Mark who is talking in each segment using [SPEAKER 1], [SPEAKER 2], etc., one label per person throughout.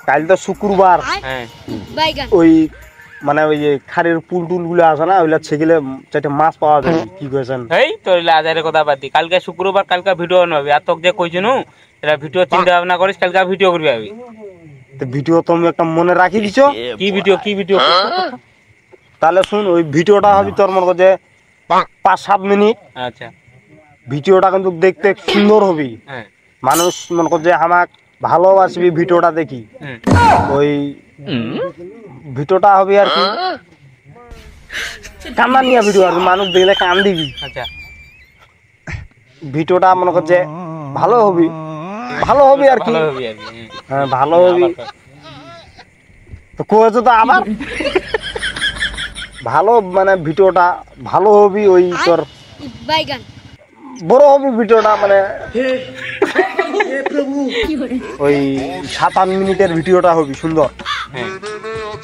[SPEAKER 1] কাল তো শুক্রবার, ওই মানে ওই যে খারের পুল টুল গুলো আছে না, ওইগুলা ছেগেলে চারটে মাছ পাওয়া যায়। কি কইছেন?
[SPEAKER 2] এই তোর আজারের কথা বাদ দি, কালকে শুক্রবার, কালকে ভিডিও বানাবি। আর তোকে যে কইছি নু এরা ভিডিও চিন্তা ভাবনা করিস, কালকে ভিডিও করবি আমি।
[SPEAKER 1] তো ভিডিও তুমি একটা মনে রাখি দিছো?
[SPEAKER 2] কি ভিডিও?
[SPEAKER 1] তাহলে শুন, ওই ভিডিওটা হবে তোর মনে কর যে 5-7 মিনিট।
[SPEAKER 2] আচ্ছা,
[SPEAKER 1] ভিডিওটা কিন্তু দেখতে সুন্দর হবে। মানুষ মনে কর যে আমাক ভালোবাসবি ভিডিওটা দেখি। ওই ভিডিওটা হবে আর কি কান্না নিয়ে ভিডিও, আর মানুষ দেখলে কান দিবি।
[SPEAKER 2] আচ্ছা,
[SPEAKER 1] ভিডিওটা মনে কর যে ভালো হবে আর কি। হ্যাঁ, ভালো হবে তো কয়েছো তো আবার ভালো, মানে ভিডিওটা ভালো হবে। ওই তোর বড় হবে ভিডিওটা, মানে ওই 7-8 মিনিটের ভিডিওটা হবে সুন্দর।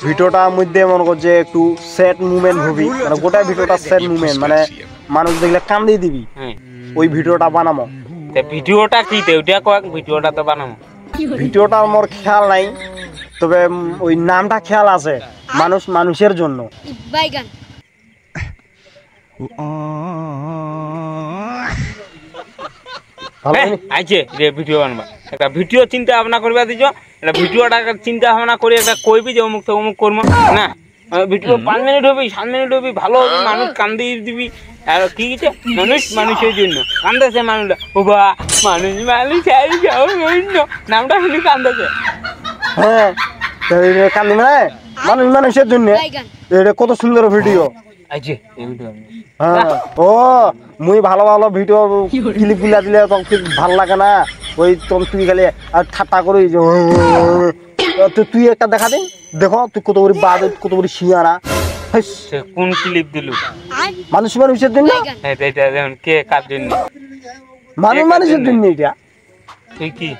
[SPEAKER 1] ভিডিওটার মধ্যে মনে কর যে একটু স্যাড মুভমেন্ট হবে, মানে গোটা ভিডিওটা স্যাড মুভমেন্ট, মানে মানুষ দেখলে কান্দিয়ে দিবি। ওই ভিডিওটা বানাবো।
[SPEAKER 2] ভিডিওটা কি ওইটা কয়েক ভিডিওটা তো বানাবো।
[SPEAKER 1] ভিডিওটা আমার খেয়াল নাই, তবে ওই নামটা খেয়াল আছে, মানুষের জন্য।
[SPEAKER 2] আইছে যে ভিডিও বানবা, একটা ভিডিও চিন্তা ভাবনা করবা দিছ। এটা ভিডিওটা চিন্তা ভাবনা করে একটা কইবি যে অমুক তো অমুক করবো না। ভিডিও 5 মিনিট হবে, 7 মিনিট হবে, ভালো হবে, মানুষ কান্দি দিবি। আর কি গেছে, মানুষের জন্য কান্দাছে মানুষটা। ও বা মানুষ নামটা শুনি কান্দাছে।
[SPEAKER 1] হ্যাঁ, কান্দি মানে মানুষের জন্য। এটা কত সুন্দর ভিডিও। হ্যাঁ, ও মুই ভালো ভিডিও ক্লিপ গুলা দিলে তোকে ভাল লাগে না। ওই তুই খালি আর ঠাট্টা করি যে তুই একটা দেখা দিন, দেখো তুই কত বড় বাদ, কত বড় শিয়ারা।
[SPEAKER 2] কোন ক্লিপ দিলু?
[SPEAKER 1] মানুষের জন্য।
[SPEAKER 2] কে কার জন্য?
[SPEAKER 1] মানুষের জন্য। এটা
[SPEAKER 2] তুই কি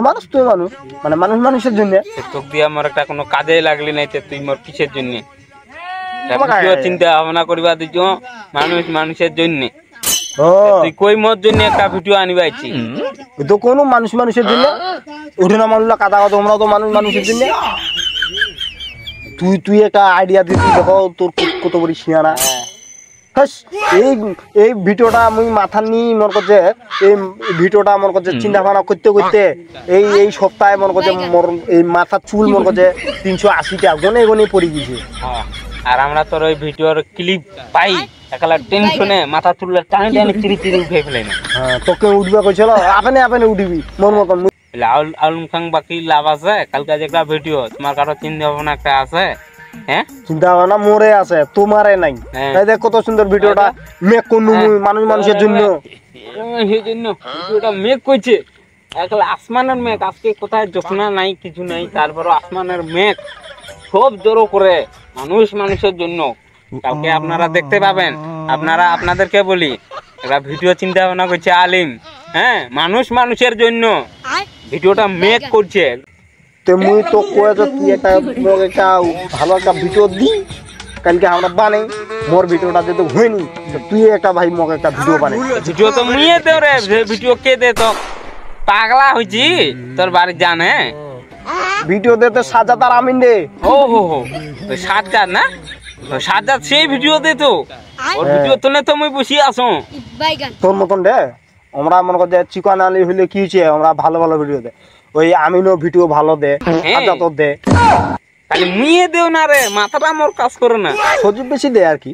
[SPEAKER 1] মানুষ? তুই মানুষ, মানে মানুষের জন্য।
[SPEAKER 2] তোকে দিয়ে আমার একটা কোনো কাজে লাগলি নাই, তুই মোর কিসের জন্য চিন্তা ভাবনা করিবা দিছ? মানুষের জন্য। তুই কই মোর জন্য একটা ভিডিও আনিবাইছি?
[SPEAKER 1] তো কোন মানুষের জন্য উঠে না, মানুষ কাদা কথা, তোমরা তো মানুষের জন্য। তুই একটা আইডিয়া দিবি, দেখো তোর কত বড় শিয়ানা। এই ভিডিওটা আমি মাথা নিয়ে মনে করছে, এই ভিডিওটা মনে করছে চিন্তা ভাবনা করতে এই সপ্তাহে মনে করছে মোর এই মাথার চুল মনে করছে 380টা গনে পড়ে গেছে।
[SPEAKER 2] আর আমরা তোর ওই ভিডিওর ক্লিপ পাই, একলা টেনশনে মাথা চুল টানে চিরি উঠে ফেলে না।
[SPEAKER 1] হ্যাঁ, তোকে উঠবে কইছিল, আপনি উঠবি মোর মতন।
[SPEAKER 2] আলম খান বাকি লাভ আছে? কালকে যে একটা ভিডিও, তোমার কারো চিন্তা ভাবনা একটা আছে? হ্যাঁ, চিন্তা
[SPEAKER 1] ভাবনা মোরে আছে, তোমারে নাই। তাই দেখ কত সুন্দর ভিডিওটা মেক করনু মানুষের জন্য।
[SPEAKER 2] সেই জন্য ভিডিওটা মেক কইছে, একলা আসমানের মেঘ। আজকে কোথায় জোছনা নাই, কিছু নাই, তারপর আসমানের মেঘ সব জড়ো করে মানুষের জন্য। কালকে আপনারা দেখতে পাবেন। আপনাদেরকে বলি, একটা ভিডিও চিন্তা ভাবনা করছে আলিম। হ্যাঁ, মানুষের জন্য ভিডিওটা মেক করছে।
[SPEAKER 1] মুই তো কয়েছে তুই একটা ভালো একটা ভিডিও দি, কালকে আমরা বানাই। মোর ভিডিওটা যেহেতু হয়নি, তুই একটা ভাই মগে একটা ভিডিও বানাই।
[SPEAKER 2] ভিডিও তো মুইয়ে দেও রে, ভিডিও কে দে? তো পাগলা হইছি তোর বাড়ি জানে
[SPEAKER 1] ভিডিও দিতে সাজাদ আর আমিন রে।
[SPEAKER 2] ও হো সাজাদ না? সাজাদ সেই ভিডিও দে তো। ওর ভিডিও তো তো মুই বসি আসো
[SPEAKER 1] তোর মতন রে। আমরা মনে কর যে চিকন আলি হইলে কি হইছে, আমরা ভালো ভিডিও দে। ওই আমিনও ভিডিও ভালো দে, সাজাদ দে।
[SPEAKER 2] খালি মুইয়ে দেও না রে, মাথাটা মোর কাজ করে না।
[SPEAKER 1] সজীব বেশি দে আর কি।